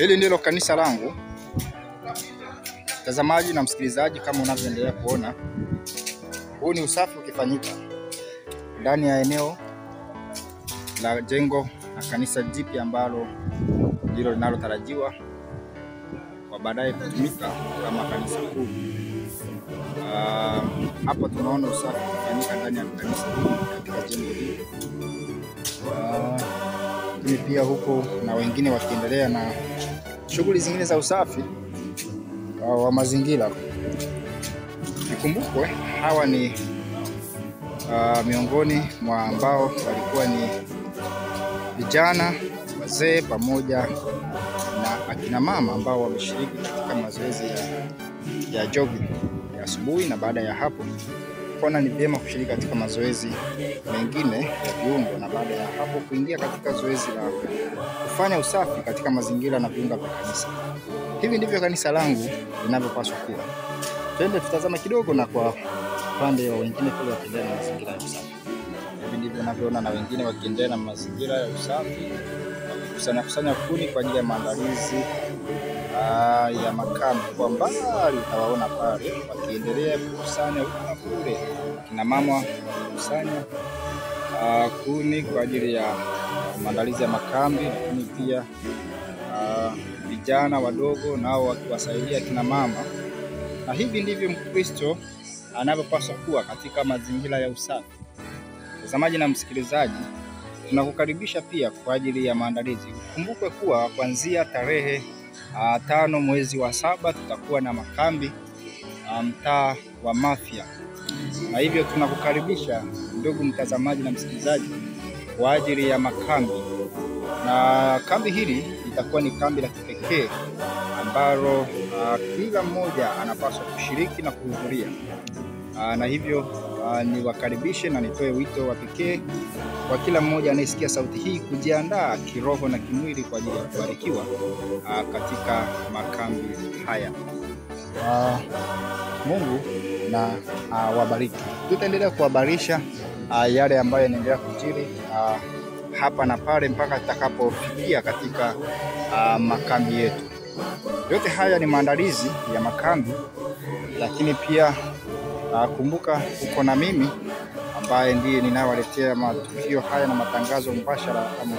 Hili ndilo kanisa langu, mtazamaji na msikilizaji. Kama unavyoendelea kuona, huu ni usafi ukifanyika ndani ya eneo la jengo na kanisa jipya ambalo ndilo linalotarajiwa kwa baadaye kutumika kama kanisa kuu. Hapa tunaona usafi ukifanyika ndani ya kanisa katika jengo hili. Lakini pia huko na wengine wakiendelea na shughuli zingine za usafi wa mazingira. Ikumbukwe hawa ni miongoni mwa ambao walikuwa ni vijana, wazee pamoja na akina mama ambao wameshiriki katika mazoezi ya jogging ya asubuhi, na baada ya hapo kuona ni vyema kushiriki katika mazoezi mengine ya viungo, na baada ya hapo kuingia katika zoezi la kufanya usafi katika mazingira na viunga vya kanisa. Hivi ndivyo kanisa langu linavyopaswa kuwa. Twende tutazama kidogo, na kwa upande wa wengine kule wakiendelea na mazingira ya usafi. Hivi ndivyo ninavyoona na wengine wakiendelea na mazingira ya usafi, kusanya kuni kwa ajili ya maandalizi ya makambi. Kwa mbali utawaona pale wakiendelea kukusanya kule, kina mama kukusanya kuni kwa ajili ya maandalizi ya makambi, lakini pia vijana wadogo nao wakiwasaidia kina mama. Na hivi ndivyo Mkristo anavyopaswa kuwa katika mazingira ya usafi. Mtazamaji na msikilizaji, tunakukaribisha pia kwa ajili ya maandalizi. Kumbukwe kuwa kuanzia tarehe 5 mwezi wa 7 tutakuwa na makambi mtaa wa Mafia, na hivyo tunakukaribisha ndugu mtazamaji na msikilizaji kwa ajili ya makambi. Na kambi hili litakuwa ni kambi la kipekee ambalo kila mmoja anapaswa kushiriki na kuhudhuria, na hivyo niwakaribishe na nitoe wito wa pekee kwa kila mmoja anayesikia sauti hii kujiandaa kiroho na kimwili kwa ajili ya kubarikiwa katika makambi haya. Mungu na wabariki. Tutaendelea kuhabarisha yale ambayo yanaendelea kujiri hapa na pale mpaka tutakapofikia katika makambi yetu. Yote haya ni maandalizi ya makambi, lakini pia kumbuka uko na mimi ambaye ndiye ninawaletea matukio haya na matangazo mbashara kama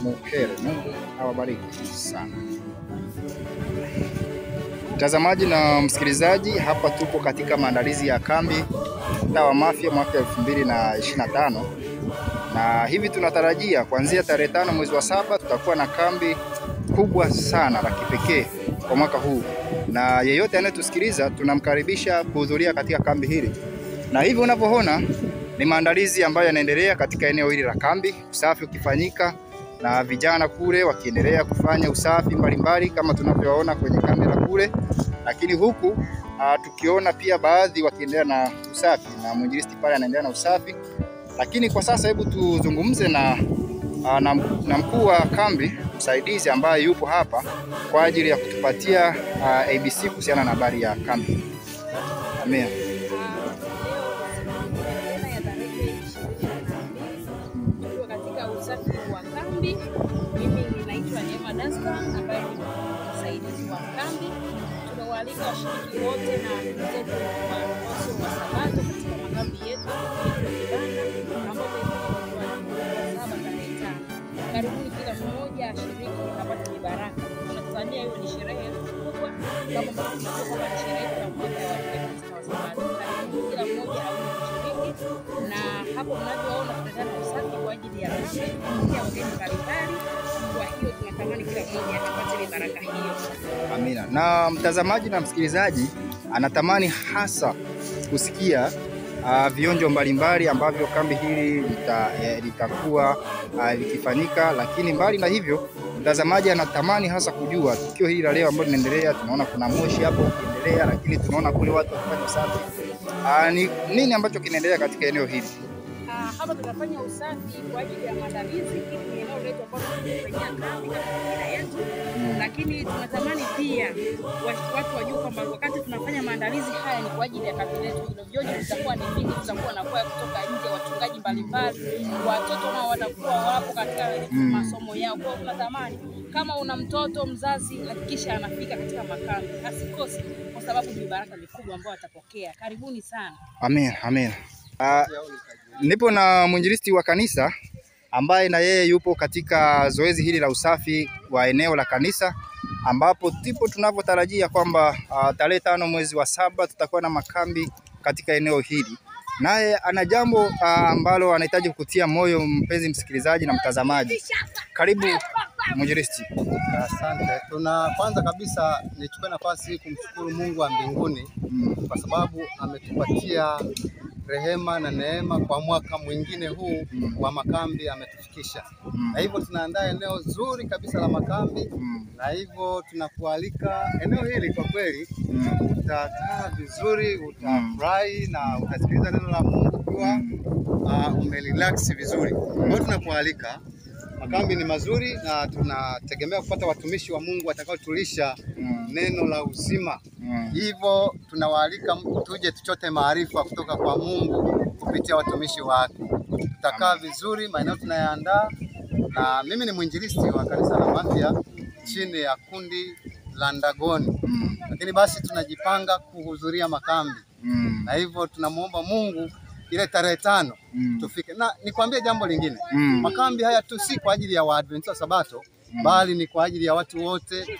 Mukere. Mungu awabariki sana. Mtazamaji na msikilizaji, hapa tupo katika maandalizi ya kambi mtaa wa Mafia mwaka 2025, na hivi tunatarajia kuanzia tarehe 5 mwezi wa 7 tutakuwa na kambi kubwa sana la kipekee kwa mwaka huu, na yeyote anayetusikiliza tunamkaribisha kuhudhuria katika kambi hili. Na hivi unavyoona ni maandalizi ambayo yanaendelea katika eneo hili la kambi, usafi ukifanyika na vijana kule wakiendelea kufanya usafi mbalimbali kama tunavyoona kwenye kamera kule, lakini huku tukiona pia baadhi wakiendelea na usafi na mwinjilisti pale anaendelea na usafi. Lakini kwa sasa hebu tuzungumze na mkuu wa kambi msaidizi ambaye yupo hapa kwa ajili ya kutupatia ABC kuhusiana na habari ya kambi. Amen. Katika usafi wa kambi, mimi ninaitwa Neema Daska ambaye ni msaidizi wa kambi. Tunawaalika washiriki wote na ndugu zetu wa Sabato katika makambi yetu ambapo karibuni kila mmoja ashiriki apate baraka. Tunatania hiyo ni sherehe kubwa kama tunavyokuwa na sherehe ya mwaka wa Sabato. Karibuni kila mmoja ashiriki, na hapo mnavyoona tunataka usafi kwa ajili ya wageni mbalimbali. Kwa hiyo tunatamani kila mmoja apate baraka hiyo. Amina. Na mtazamaji na msikilizaji anatamani hasa kusikia vionjo mbalimbali ambavyo kambi hili litakuwa likifanyika. Lakini mbali na hivyo, mtazamaji anatamani hasa kujua tukio hili la leo ambalo linaendelea. Tunaona kuna moshi hapo ukiendelea, lakini tunaona kule watu wakifanya usafi. Ni nini ambacho kinaendelea katika eneo hili? Hapa tunafanya usafi kwa ajili ya maandalizi ili eneo letu ambalo tunafanyia kambi katika yetu, lakini tunatamani pia watu wajue kwamba wakati tunafanya maandalizi haya ni kwa ajili ya kambi letu hilo. Vionjo vitakuwa ni vingi, tutakuwa na kwaya kutoka nje, wachungaji mbalimbali, watoto nao watakuwa wapo katika masomo yao. Kwa hiyo tunatamani kama una mtoto, mzazi hakikisha anafika katika makambi, asikose, kwa sababu ni baraka mikubwa ambayo atapokea. Karibuni sana. Amen, amen. Nipo na mwinjilisti wa kanisa ambaye na yeye yupo katika zoezi hili la usafi wa eneo la kanisa, ambapo tipo tunavyotarajia kwamba tarehe 5 mwezi wa 7 tutakuwa na makambi katika eneo hili. Naye ana jambo ambalo anahitaji kukutia moyo mpenzi msikilizaji na mtazamaji. Karibu mwinjilisti. Asante. Kwanza kabisa nichukue nafasi hii kumshukuru Mungu wa mbinguni kwa sababu ametupatia rehema na neema kwa mwaka mwingine huu wa makambi ametufikisha. Na hivyo tunaandaa eneo zuri kabisa la makambi, na hivyo tunakualika eneo hili. Kwa kweli utakaa vizuri, utafurahi na utasikiliza neno la Mungu kwa umerelax vizuri. Kwa hiyo tunakualika. Makambi ni mazuri na tunategemea kupata watumishi wa Mungu watakaotulisha neno la uzima. Hivyo tunawaalika tuje tuchote maarifa kutoka kwa Mungu kupitia watumishi wake. Tutakaa vizuri, maeneo tunayaandaa, na mimi ni mwinjilisti wa kanisa la Mafia chini ya kundi la Ndagoni. Lakini basi tunajipanga kuhudhuria makambi. Na hivyo tunamuomba Mungu ile tarehe 5 tufike. Na nikwambie jambo lingine. Makambi haya tu si kwa ajili ya Waadventista wa Sabato, bali ni kwa ajili ya watu wote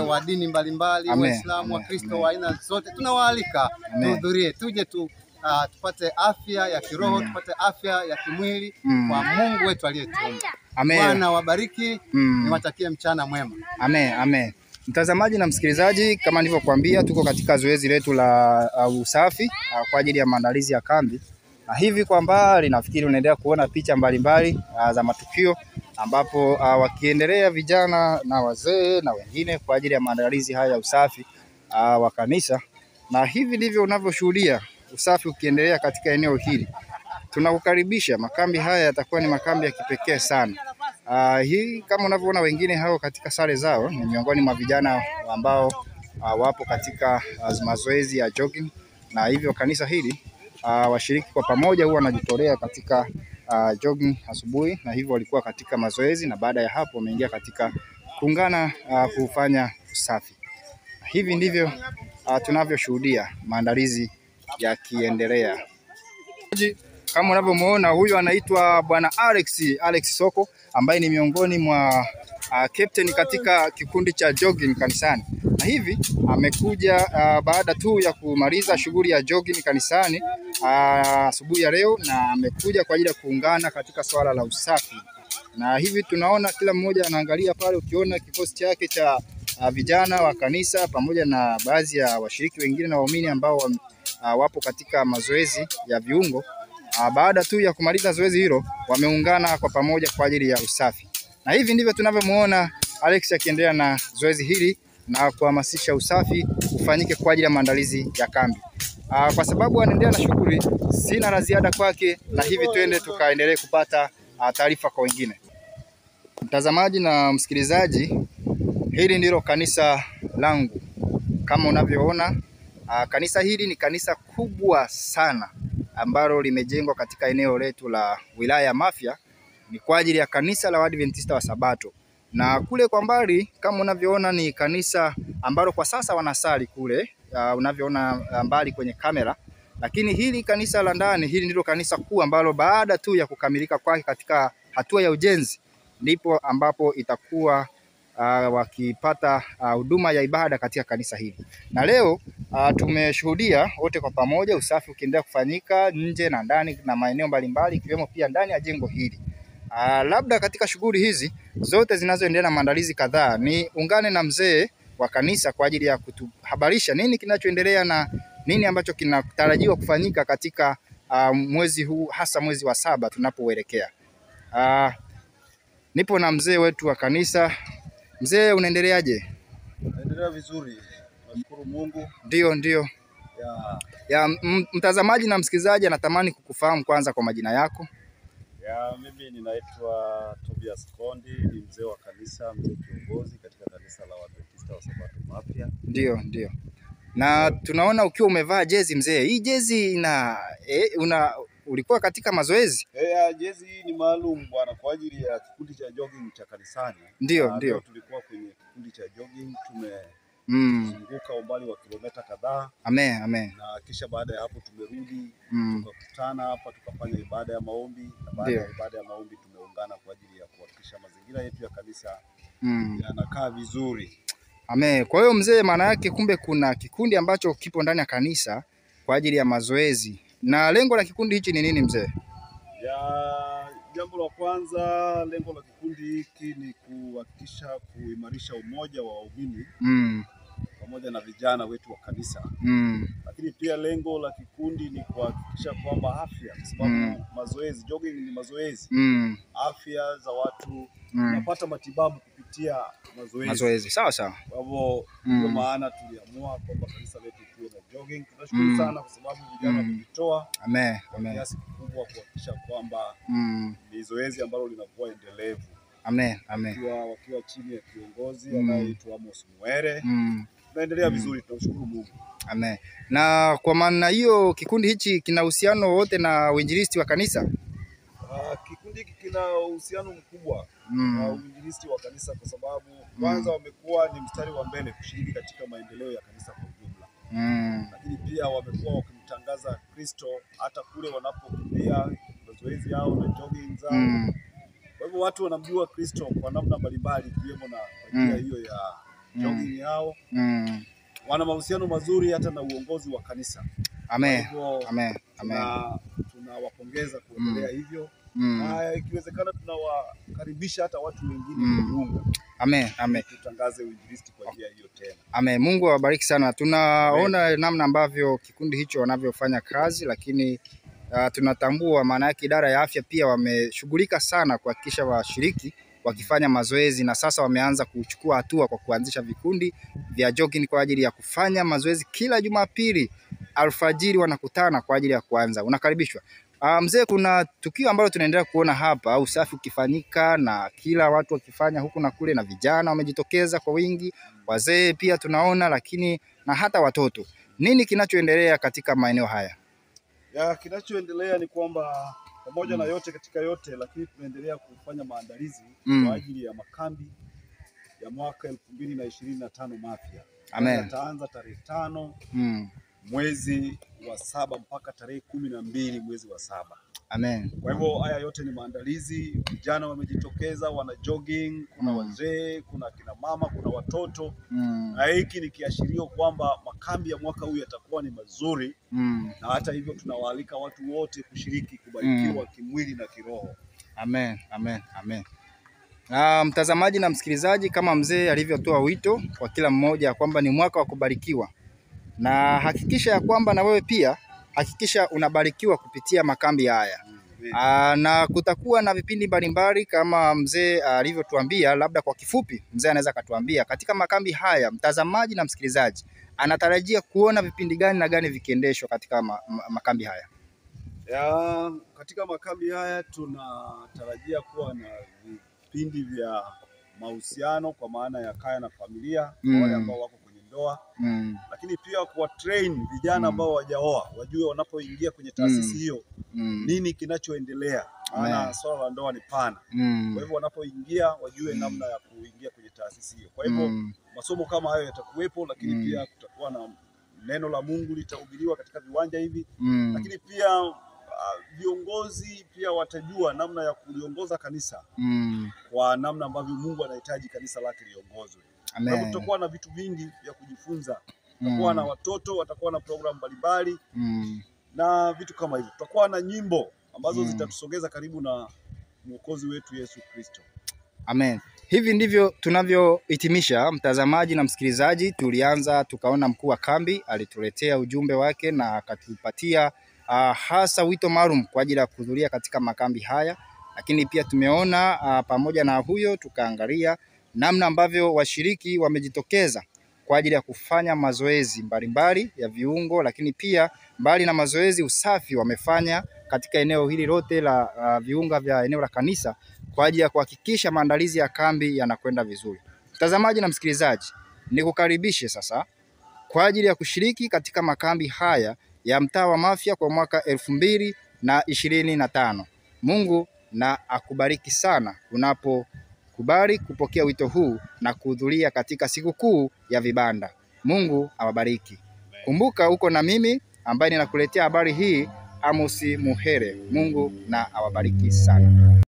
wa dini mbalimbali, Waislamu, Wakristo wa aina zote. Tunawaalika tuhudhurie, tuje tupate afya ya kiroho, tupate afya ya kimwili kwa Mungu wetu aliyetuumba. Bwana wabariki, niwatakie mchana mwema. Amen, amen. Mtazamaji na msikilizaji, kama nilivyokuambia, tuko katika zoezi letu la usafi kwa ajili ya maandalizi ya kambi. Na hivi kwa mbali nafikiri unaendelea kuona picha mbalimbali za matukio ambapo wakiendelea vijana na wazee na wengine kwa ajili ya maandalizi haya ya usafi wa kanisa. Na hivi ndivyo unavyoshuhudia usafi ukiendelea katika eneo hili. Tunakukaribisha, makambi haya yatakuwa ni makambi ya kipekee sana. Hii kama unavyoona wengine hao katika sare zao ni miongoni mwa vijana ambao wapo katika mazoezi ya jogging, na hivyo kanisa hili washiriki kwa pamoja huwa wanajitolea katika jogging asubuhi, na hivyo walikuwa katika mazoezi, na baada ya hapo wameingia katika kuungana kufanya usafi. Hivi ndivyo tunavyoshuhudia maandalizi yakiendelea. Kama unavyomuona, huyu anaitwa Bwana Alex Soko, ambaye ni miongoni mwa captain katika kikundi cha jogging kanisani. Na hivi amekuja baada tu ya kumaliza shughuli ya jogging kanisani asubuhi ya leo, na amekuja kwa ajili ya kuungana katika swala la usafi. Na hivi tunaona kila mmoja anaangalia pale, ukiona kikosi chake cha vijana wa kanisa pamoja na baadhi ya washiriki wengine na waumini ambao wapo katika mazoezi ya viungo. Baada tu ya kumaliza zoezi hilo, wameungana kwa pamoja kwa ajili ya usafi. Na hivi ndivyo tunavyomuona Alex akiendelea na zoezi hili na kuhamasisha usafi ufanyike kwa ajili ya maandalizi ya kambi. Kwa sababu anaendelea na shughuli, sina la ziada kwake, na hivi twende tukaendelee kupata taarifa kwa wengine. Mtazamaji na msikilizaji, hili ndilo kanisa langu. Kama unavyoona, kanisa hili ni kanisa kubwa sana ambalo limejengwa katika eneo letu la wilaya ya Mafia. Ni kwa ajili ya kanisa la Waadventista wa Sabato. Na kule kwa mbali kama unavyoona ni kanisa ambalo kwa sasa wanasali kule, unavyoona mbali kwenye kamera. Lakini hili kanisa la ndani, hili ndilo kanisa kuu ambalo baada tu ya kukamilika kwake katika hatua ya ujenzi, ndipo ambapo itakuwa wakipata huduma ya ibada katika kanisa hili. Na leo tumeshuhudia wote kwa pamoja usafi ukiendelea kufanyika nje na ndani na maeneo mbalimbali, ikiwemo pia ndani ya jengo hili. Labda katika shughuli hizi zote zinazoendelea na maandalizi kadhaa, ni ungane na mzee wa kanisa kwa ajili ya kutuhabarisha nini kinachoendelea na nini ambacho kinatarajiwa kufanyika katika mwezi huu, hasa mwezi wa 7 tunapoelekea. Nipo na mzee wetu wa kanisa. Mzee, unaendeleaje? Naendelea vizuri. Nashukuru Mungu. Ndio. Ya mtazamaji na msikilizaji anatamani kukufahamu kwanza kwa majina yako. Mimi ninaitwa Tobias Kondi, ni mzee wa kanisa, mzee kiongozi katika kanisa la Waadventista Ndio. Na tunaona ukiwa umevaa jezi mzee. Hii jezi ulikuwa katika mazoezi? Jezi hii ni maalum bwana kwa ajili ya kikundi cha jogging cha kanisani. Ndio. Tulikuwa kwenye kikundi cha jogging, tumezunguka umbali wa kilomita kadhaa. Amen. Na kisha baada ya hapo tumerudi, tukakutana hapa tukafanya ibada ya maombi, na baada ya ibada ya maombi tumeungana kwa ajili ya kuhakikisha mazingira yetu ya kanisa yanakaa vizuri. Amen. Kwa hiyo mzee, maana yake kumbe kuna kikundi ambacho kipo ndani ya kanisa kwa ajili ya mazoezi. Na lengo la kikundi hichi ni nini mzee? Jambo la kwanza, lengo la kikundi hiki ni kuhakikisha kuimarisha umoja wa waumini pamoja na vijana wetu wa kanisa. Lakini pia lengo la kikundi ni kuhakikisha kwamba afya, kwa sababu mazoezi, jogging ni mazoezi. Afya za watu napata matibabu kupitia mazoezi. Sawa. Kwa hivyo ndio maana tuliamua kwamba kanisa letu tuwe na jogging. Tunashukuru sana kwa sababu vijana wamejitoa. Amen. Kiasi kikubwa kuhakikisha kwamba ni zoezi ambalo linakuwa endelevu. Amen. Wakiwa chini ya kiongozi anayeitwa Amos Mwere. Tunaendelea vizuri, tunashukuru Mungu. Amen. Na kwa maana hiyo kikundi hichi kina uhusiano wote na uinjilisti wa kanisa? Kikundi hiki kina uhusiano mkubwa na uinjilisti wa kanisa kwa sababu kwanza wamekuwa ni mstari wa mbele kushiriki katika maendeleo ya kanisa kwa ujumla. Lakini pia wamekuwa wakimtangaza Kristo hata kule wanapokumbia mazoezi yao na jogging zao. Kwa hivyo watu wanamjua Kristo kwa namna mbalimbali ikiwemo na njia hiyo ya jogging yao. Wana mahusiano mazuri hata na uongozi wa kanisa. Amen. Tunawapongeza kuendelea hivyo. Ikiwezekana tunawakaribisha hata watu wengine kujiunga. Amen. Tutangaze uinjilisti kwa njia hiyo tena. Amen. Mungu awabariki sana. Tunaona namna ambavyo kikundi hicho wanavyofanya kazi, lakini tunatambua maana yake idara ya afya pia wameshughulika sana kuhakikisha washiriki wakifanya mazoezi, na sasa wameanza kuchukua hatua kwa kuanzisha vikundi vya jogging kwa ajili ya kufanya mazoezi kila Jumapili alfajiri wanakutana kwa ajili ya kuanza. Unakaribishwa. Mzee, kuna tukio ambalo tunaendelea kuona hapa, usafi ukifanyika na kila watu wakifanya huku na kule, na vijana wamejitokeza kwa wingi, wazee pia tunaona, lakini na hata watoto. Nini kinachoendelea katika maeneo haya? Kinachoendelea ni kwamba pamoja na yote katika yote, lakini tunaendelea kufanya maandalizi kwa ajili ya makambi ya mwaka 2025 mapya. Amen. Yataanza tarehe 5 mwezi wa 7 mpaka tarehe 12 mwezi wa 7. Amen. Kwa hivyo haya yote ni maandalizi. Vijana wamejitokeza, wana jogging, kuna wazee, kuna kina mama, kuna watoto. Na hiki ni kiashirio kwamba makambi ya mwaka huu yatakuwa ni mazuri. Na hata hivyo tunawaalika watu wote kushiriki, kubarikiwa kimwili na kiroho. Amen. Mtazamaji na msikilizaji, kama mzee alivyotoa wito kwa kila mmoja kwamba ni mwaka wa kubarikiwa, na hakikisha ya kwamba na wewe pia hakikisha unabarikiwa kupitia makambi haya. Na kutakuwa na vipindi mbalimbali kama mzee alivyotuambia. Labda kwa kifupi mzee anaweza akatuambia katika makambi haya mtazamaji na msikilizaji anatarajia kuona vipindi gani na gani vikiendeshwa katika makambi haya? Katika makambi haya tunatarajia kuwa na vipindi vya mahusiano kwa maana ya kaya na familia kwa wale ambao wako kwenye ndoa. Lakini pia kuwa train vijana ambao hawajaoa wajue wanapoingia kwenye taasisi hiyo nini kinachoendelea, maana swala la ndoa ni pana. Kwa hivyo wanapoingia wajue namna ya kuingia kwenye taasisi hiyo. Kwa hivyo masomo kama hayo yatakuwepo, lakini pia kutakuwa na neno la Mungu litahubiriwa katika viwanja hivi. Lakini pia viongozi pia watajua namna ya kuliongoza kanisa kwa namna ambavyo Mungu anahitaji kanisa lake liongozwe. Amen. Tutakuwa na vitu vingi vya kujifunza. Tutakuwa na watoto, watakuwa na programu mbalimbali na vitu kama hivyo. Tutakuwa na nyimbo ambazo zitatusogeza karibu na Mwokozi wetu Yesu Kristo. Amen. Hivi ndivyo tunavyohitimisha, mtazamaji na msikilizaji. Tulianza tukaona mkuu wa kambi alituletea ujumbe wake na akatupatia hasa wito maalum kwa ajili ya kuhudhuria katika makambi haya, lakini pia tumeona pamoja na huyo tukaangalia namna ambavyo washiriki wamejitokeza kwa ajili ya kufanya mazoezi mbalimbali ya viungo, lakini pia mbali na mazoezi, usafi wamefanya katika eneo hili lote la viunga vya eneo la kanisa kwa ajili ya kuhakikisha maandalizi ya kambi yanakwenda vizuri. Mtazamaji na msikilizaji, nikukaribishe sasa kwa ajili ya kushiriki katika makambi haya ya mtaa wa Mafia kwa mwaka 2025. Mungu na akubariki sana unapokubali kupokea wito huu na kuhudhuria katika sikukuu ya vibanda. Mungu awabariki. Kumbuka uko na mimi ambaye ninakuletea habari hii, Amos Muhere. Mungu na awabariki sana.